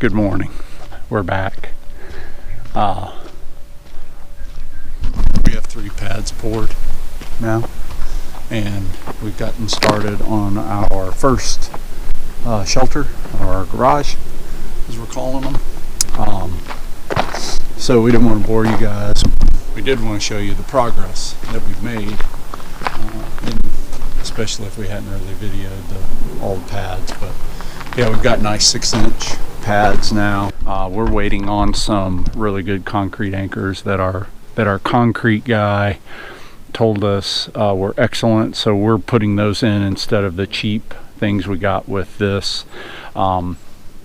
Good morning. We're back. We have 3 pads poured now, and we've gotten started on our first shelter, or garage, as we're calling them. So we didn't want to bore you guys. We did want to show you the progress that we've made, especially if we hadn't really videoed all the pads. But yeah, we've got nice 6-inch pads now. We're waiting on some really good concrete anchors that our concrete guy told us were excellent, so we're putting those in instead of the cheap things we got with this.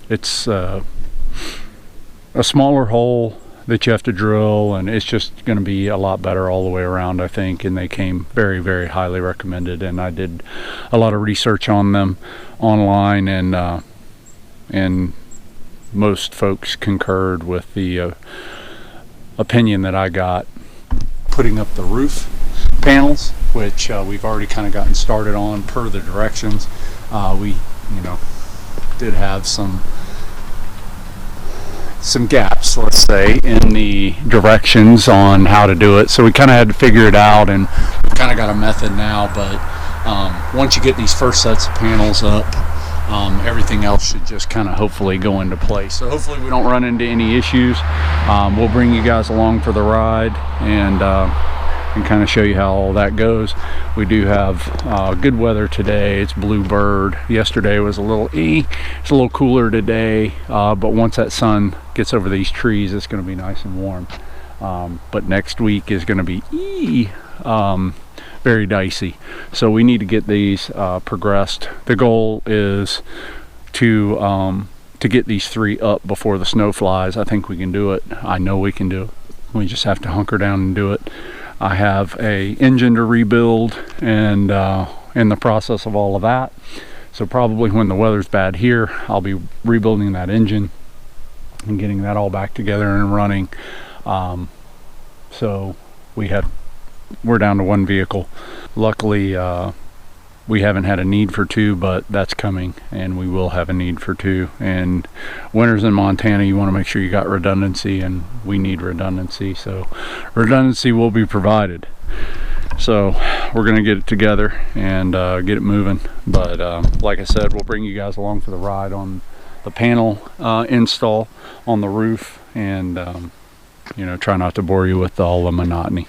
It's a smaller hole that you have to drill, and it's just going to be a lot better all the way around, I think. And they came very, very highly recommended, and I did a lot of research on them online, and most folks concurred with the opinion that I got. Putting up the roof panels, which we've already kind of gotten started on per the directions. We did have some gaps, let's say, in the directions on how to do it, so we kind of had to figure it out, and we kind of got a method now. But once you get these first sets of panels up, everything else should just kind of hopefully go into place. So hopefully we don't run into any issues. We'll bring you guys along for the ride and kind of show you how all that goes. We do have good weather today. It's bluebird. Yesterday was a little it's a little cooler today, but once that sun gets over these trees, it's going to be nice and warm. But next week is going to be very dicey, so we need to get these progressed. The goal is to get these 3 up before the snow flies. I think we can do it. I know we can do it. We just have to hunker down and do it. I have a engine to rebuild, and in the process of all of that, so probably when the weather's bad here, I'll be rebuilding that engine and getting that all back together and running. So we're down to 1 vehicle. Luckily, we haven't had a need for 2, but that's coming, and we will have a need for 2. And winters in Montana, you want to make sure you got redundancy, and we need redundancy, so redundancy will be provided. So we're going to get it together and get it moving. But like I said, we'll bring you guys along for the ride on the panel install on the roof, and try not to bore you with all the monotony.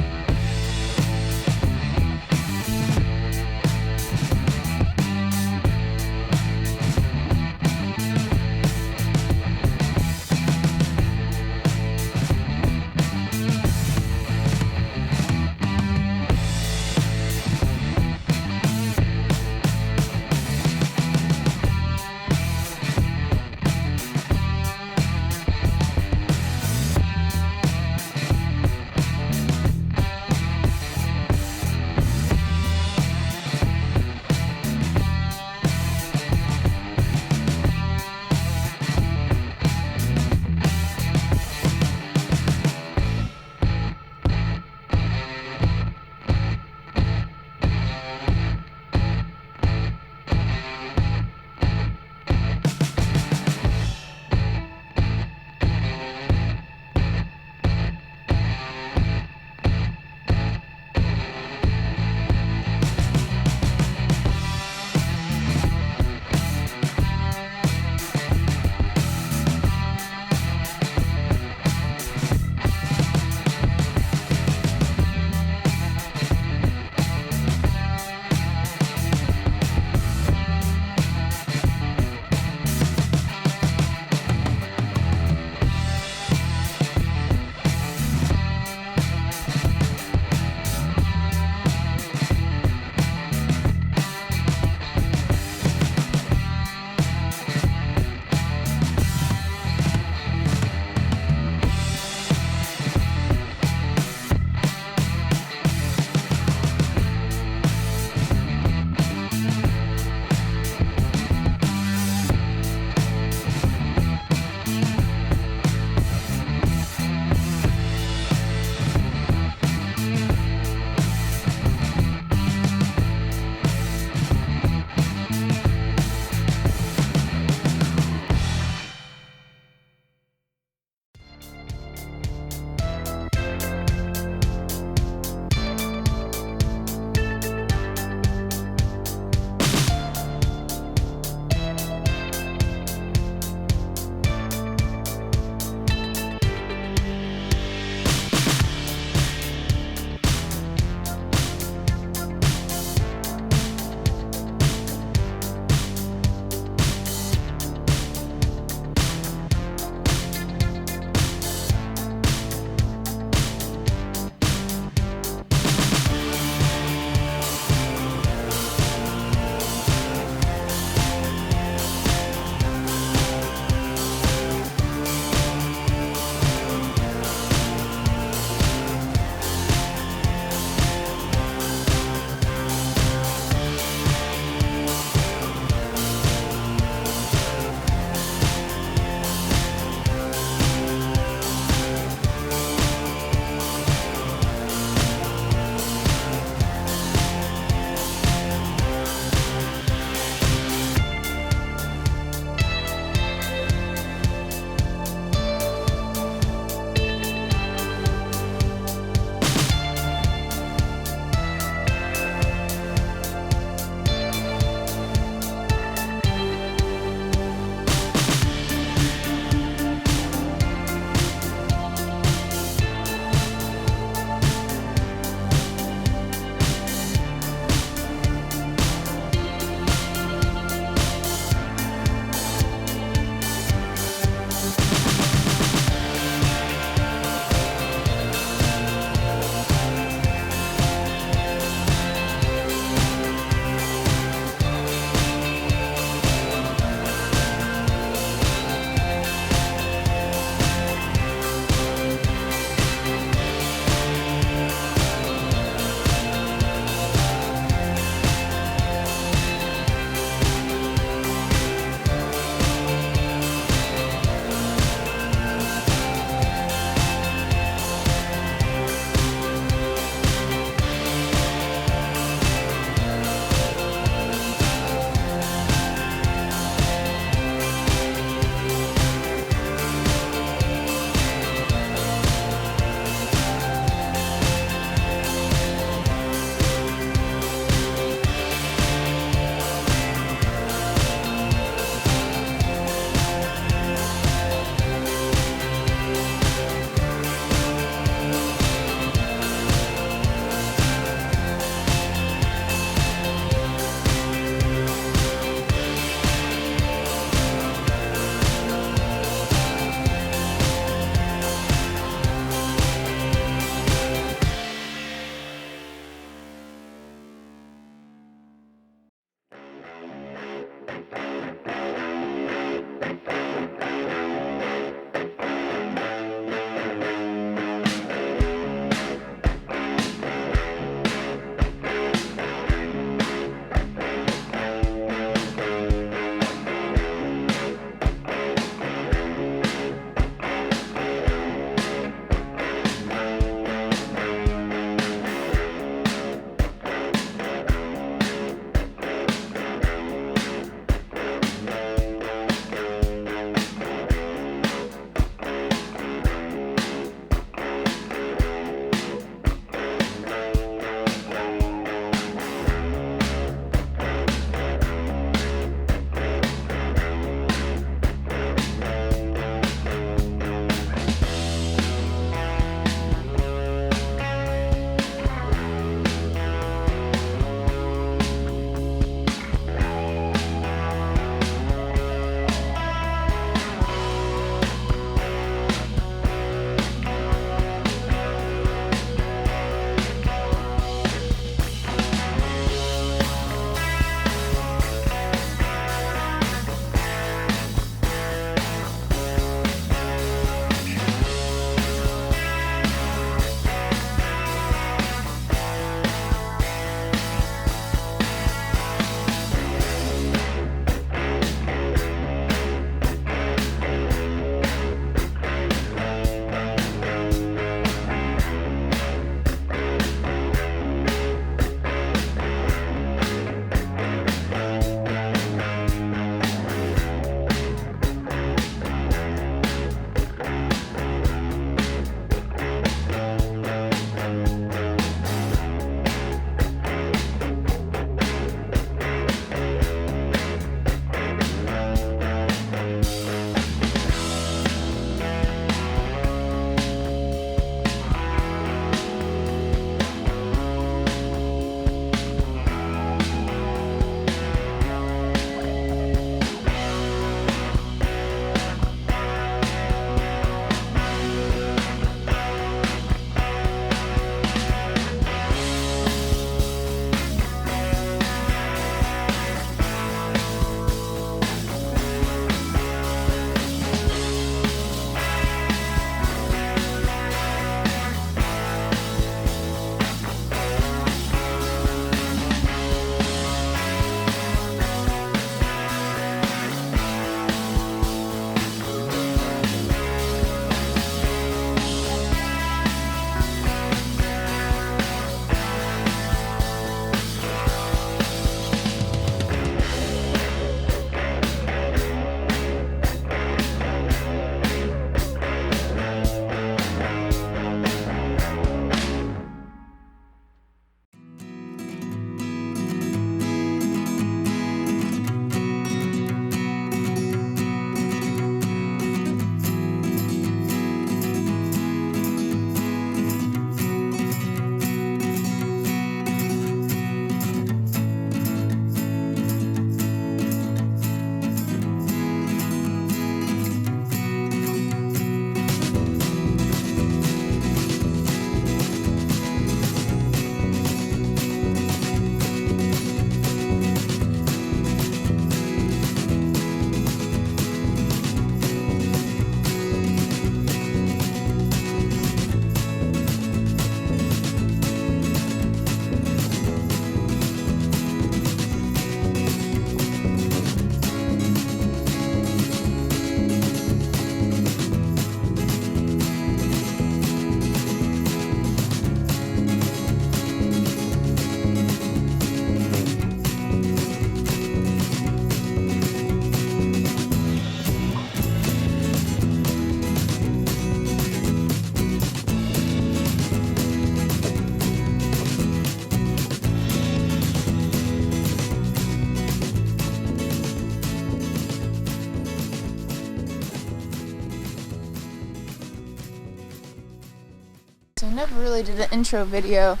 So I never really did an intro video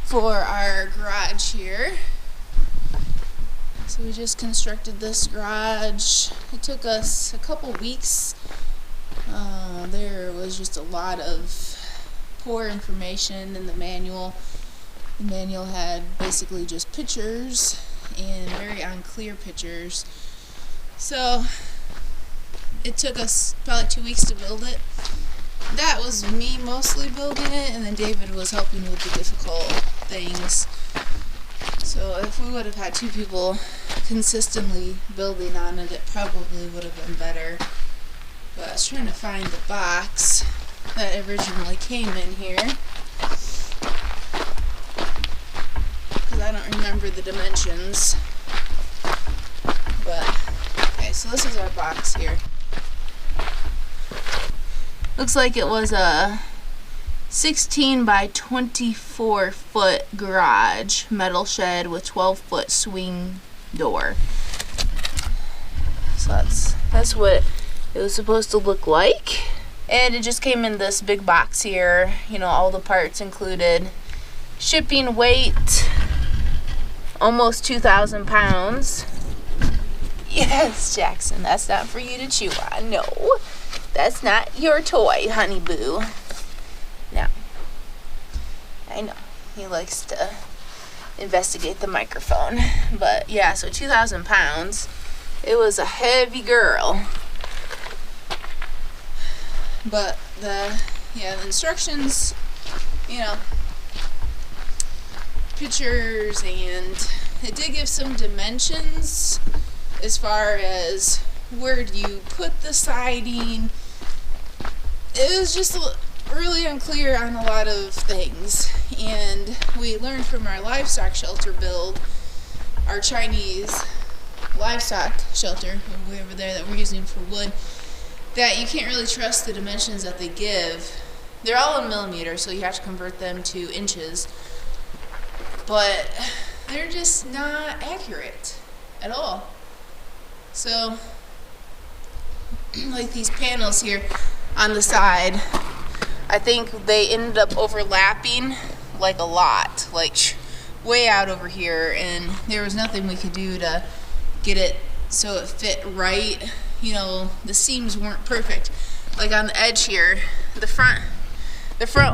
for our garage here. So we just constructed this garage. It took us a couple weeks. There was just a lot of poor information in the manual. The manual had basically just pictures and very unclear pictures. So it took us probably 2 weeks to build it. That was me mostly building it, and then David was helping with the difficult things. So if we would have had 2 people consistently building on it, it probably would have been better. But I was trying to find the box that originally came in here, because I don't remember the dimensions. But, okay, so this is our box here. Looks like it was a 16 by 24 foot garage, metal shed with 12-foot swing door. So that's what it was supposed to look like. And it just came in this big box here, you know, all the parts included. Shipping weight, almost 2,000 pounds. Yes, Jackson, that's not for you to chew on. No, that's not your toy, honey boo. No. I know, he likes to investigate the microphone. But yeah, so 2,000 pounds. It was a heavy girl. But the instructions, you know, pictures, and it did give some dimensions as far as where do you put the siding. It was just really unclear on a lot of things, and we learned from our livestock shelter build, our Chinese livestock shelter way over there that we're using for wood, that you can't really trust the dimensions that they give. They're all in millimeters, so you have to convert them to inches, but they're just not accurate at all. So like these panels here on the side, I think they ended up overlapping like a lot, like way out over here, and there was nothing we could do to get it so it fit right. You know, the seams weren't perfect. Like on the edge here, the front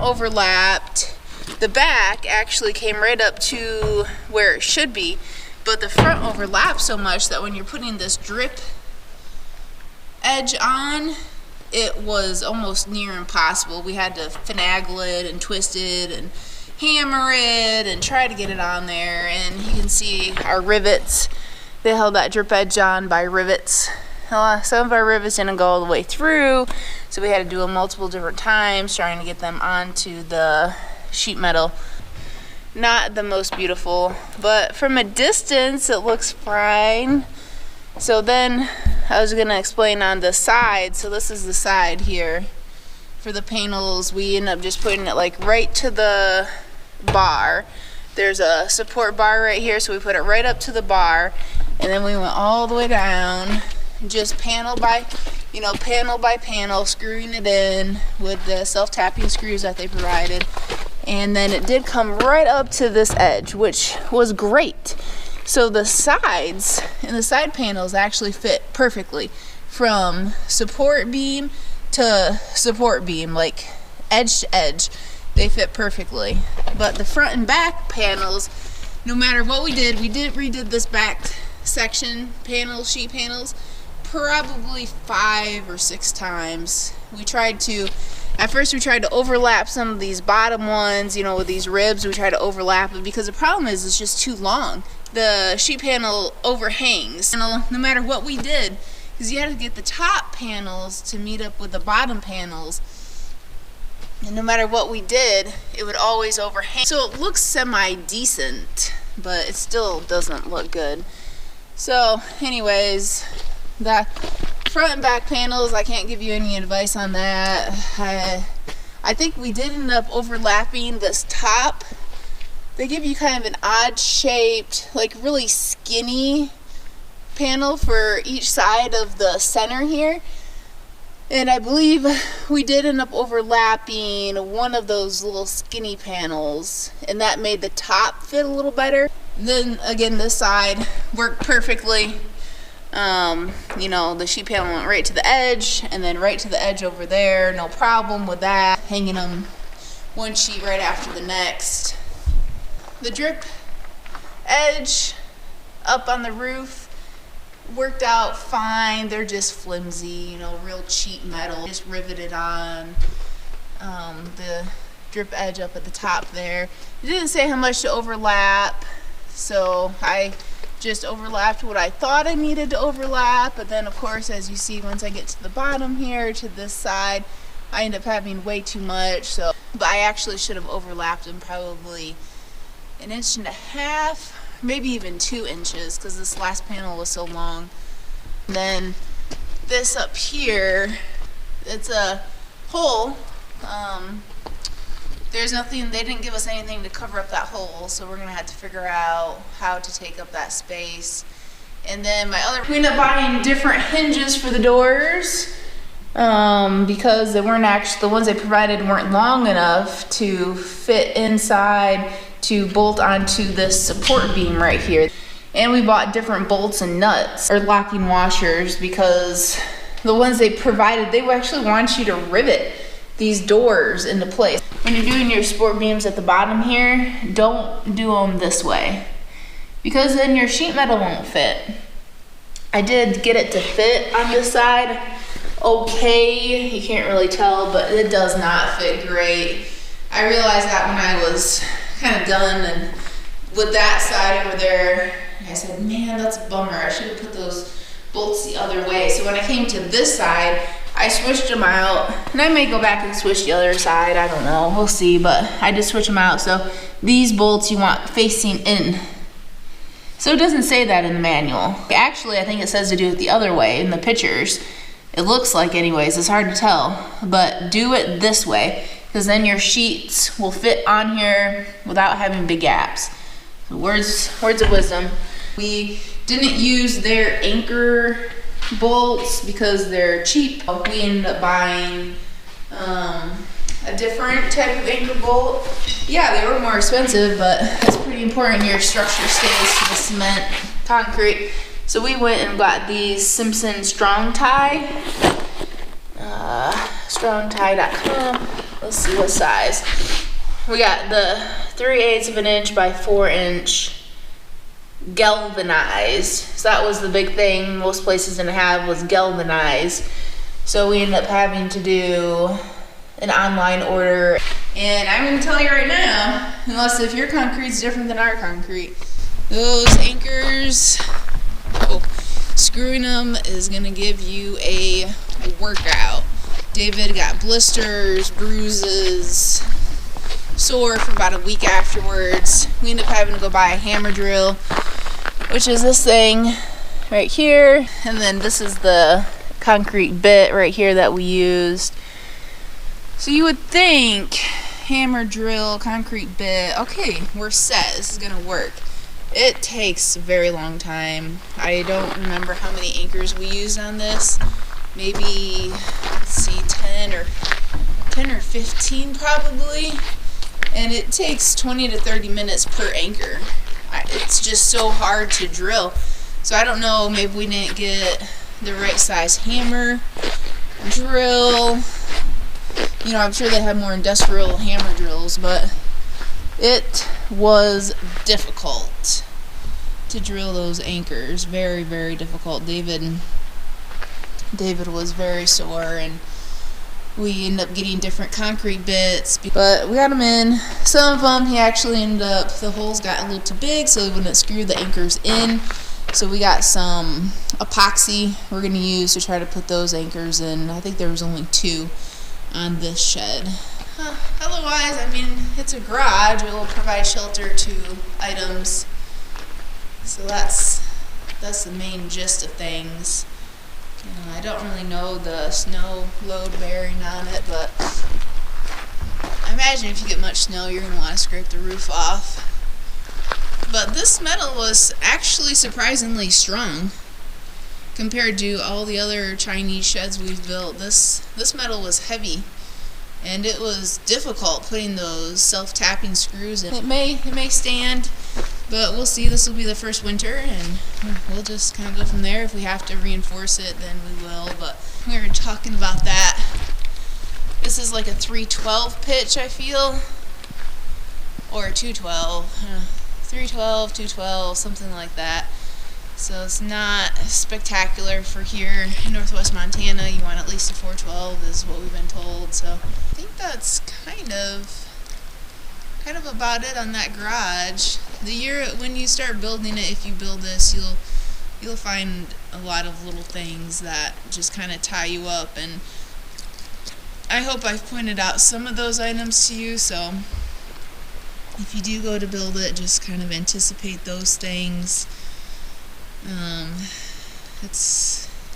overlapped. The back actually came right up to where it should be, but the front overlapped so much that when you're putting this drip edge on, it was almost near impossible. We had to finagle it and twist it and hammer it and try to get it on there. And you can see our rivets, they held that drip edge on by rivets. Some of our rivets didn't go all the way through, so we had to do them multiple different times trying to get them onto the sheet metal. Not the most beautiful, but from a distance it looks fine. So then I was gonna explain on the side. So this is the side here for the panels. We end up just putting it like right to the bar. There's a support bar right here, so we put it right up to the bar, and then we went all the way down, just panel by panel, screwing it in with the self-tapping screws that they provided. And then it did come right up to this edge, which was great. So the sides and the side panels actually fit perfectly from support beam to support beam, like edge to edge. They fit perfectly. But the front and back panels, no matter what we redid this back section panels, sheet panels, probably 5 or 6 times. At first we tried to overlap some of these bottom ones, you know, with these ribs. We tried to overlap it because the problem is it's just too long. The sheet panel overhangs, no matter what we did, because you had to get the top panels to meet up with the bottom panels. And no matter what we did, it would always overhang. So it looks semi-decent, but it still doesn't look good. So anyways, the front and back panels, I can't give you any advice on that. I think we did end up overlapping this top. They give you kind of an odd shaped, like really skinny panel for each side of the center here. And I believe we did end up overlapping one of those little skinny panels, and that made the top fit a little better. Then again, this side worked perfectly. You know, the sheet panel went right to the edge, and then right to the edge over there. No problem with that. Hanging them one sheet right after the next. The drip edge up on the roof worked out fine. They're just flimsy, you know, real cheap metal. Just riveted on the drip edge up at the top there. It didn't say how much to overlap, so I just overlapped what I thought I needed to overlap. But then, of course, as you see, once I get to the bottom here to this side, I end up having way too much. So, but I actually should have overlapped them probably 1.5 inches, maybe even 2 inches, because this last panel was so long. And then this up here, it's a hole. There's nothing, they didn't give us anything to cover up that hole, so we're gonna have to figure out how to take up that space. And then we ended up buying different hinges for the doors, because they weren't actually, the ones they provided weren't long enough to fit inside to bolt onto this support beam right here. And we bought different bolts and nuts, or locking washers, because the ones they provided, they actually want you to rivet these doors into place. When you're doing your support beams at the bottom here, don't do them this way, because then your sheet metal won't fit. I did get it to fit on this side okay. You can't really tell, but it does not fit great. I realized that when I was kind of done and with that side over there, I said, man, that's a bummer. I should have put those bolts the other way. So when I came to this side, I switched them out, and I may go back and switch the other side. I don't know, we'll see, but I just switch them out. So these bolts you want facing in. So it doesn't say that in the manual. Actually, I think it says to do it the other way in the pictures. It looks like anyways, it's hard to tell, but do it this way, because then your sheets will fit on here without having big gaps. So words of wisdom. We didn't use their anchor bolts because they're cheap. We ended up buying a different type of anchor bolt. Yeah, they were more expensive, but it's pretty important your structure stays to the cement, concrete. So we went and got these Simpson Strong Tie, strongtie.com. Let's see what size. We got the 3/8 of an inch by 4 inch galvanized. So that was the big thing most places didn't have, was galvanized. So we ended up having to do an online order. And I'm gonna tell you right now, unless if your concrete's different than our concrete, those anchors, screwing them is gonna give you a workout. David got blisters, bruises, sore for about a week afterwards. We ended up having to go buy a hammer drill, which is this thing right here, and then this is the concrete bit right here that we used. So you would think hammer drill, concrete bit, okay, we're set, this is gonna work. It takes a very long time. I don't remember how many anchors we used on this. Maybe, let's see, 10 or 15 probably. And it takes 20 to 30 minutes per anchor. It's just so hard to drill. So I don't know, maybe we didn't get the right size hammer, drill. You know, I'm sure they have more industrial hammer drills, but it was difficult to drill those anchors. Very, very difficult. David was very sore, and we ended up getting different concrete bits, but we got them in. Some of them, he actually ended up, the holes got a little too big, so we wouldn't screw the anchors in. So we got some epoxy we're going to use to try to put those anchors in. I think there was only 2 on this shed. Otherwise, I mean, it's a garage. It will provide shelter to items. So that's the main gist of things. I don't really know the snow load bearing on it, but I imagine if you get much snow, you're going to want to scrape the roof off. But this metal was actually surprisingly strong compared to all the other Chinese sheds we've built, this metal was heavy, and it was difficult putting those self-tapping screws in. It may stand, but we'll see. This will be the first winter, and we'll just kind of go from there. If we have to reinforce it, then we will. But we were talking about that. This is like a 312 pitch, I feel, or a 212, 312, 212, something like that. So it's not spectacular for here in northwest Montana. You want at least a 412 is what we've been told. So I think that's kind of about it on that garage. The year when you start building it, if you build this, you'll find a lot of little things that just kind of tie you up, and I hope I've pointed out some of those items to you. So if you do go to build it, just kind of anticipate those things.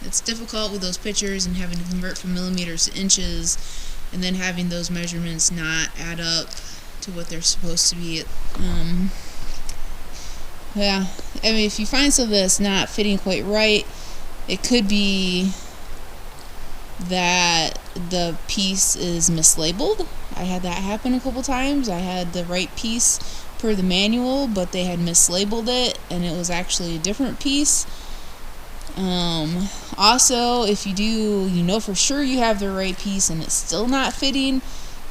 It's difficult with those pictures and having to convert from millimeters to inches, and then having those measurements not add up to what they're supposed to be. Yeah, I mean, if you find something that's not fitting quite right, it could be that the piece is mislabeled. I had that happen a couple times. I had the right piece per the manual, but they had mislabeled it, and it was actually a different piece. Also, if you know for sure you have the right piece and it's still not fitting,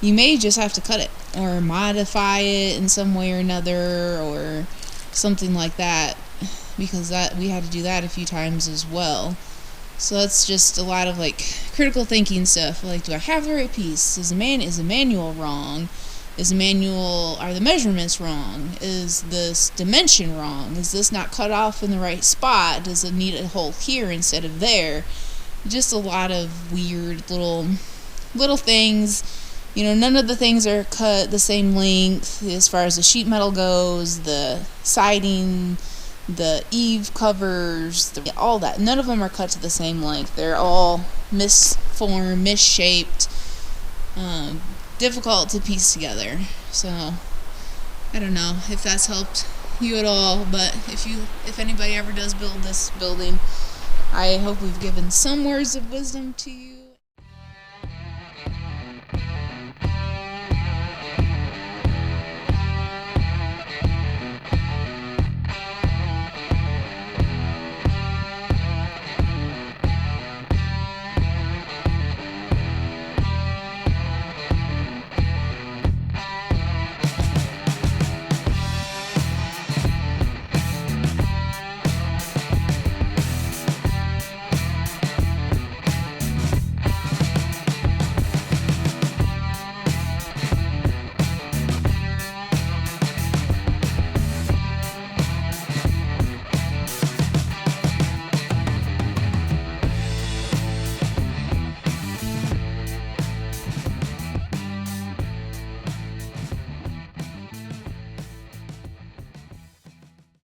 you may just have to cut it or modify it in some way or another, or something like that, because we had to do that a few times as well. So that's just a lot of like critical thinking stuff. Like, do I have the right piece? Is the manual wrong? Are the measurements wrong? Is this dimension wrong? Is this not cut off in the right spot? Does it need a hole here instead of there? Just a lot of weird little things. You know, none of the things are cut the same length as far as the sheet metal goes, the siding, the eave covers, all that. None of them are cut to the same length. They're all misformed, misshaped, difficult to piece together. So I don't know if that's helped you at all, but if anybody ever does build this building, I hope we've given some words of wisdom to you.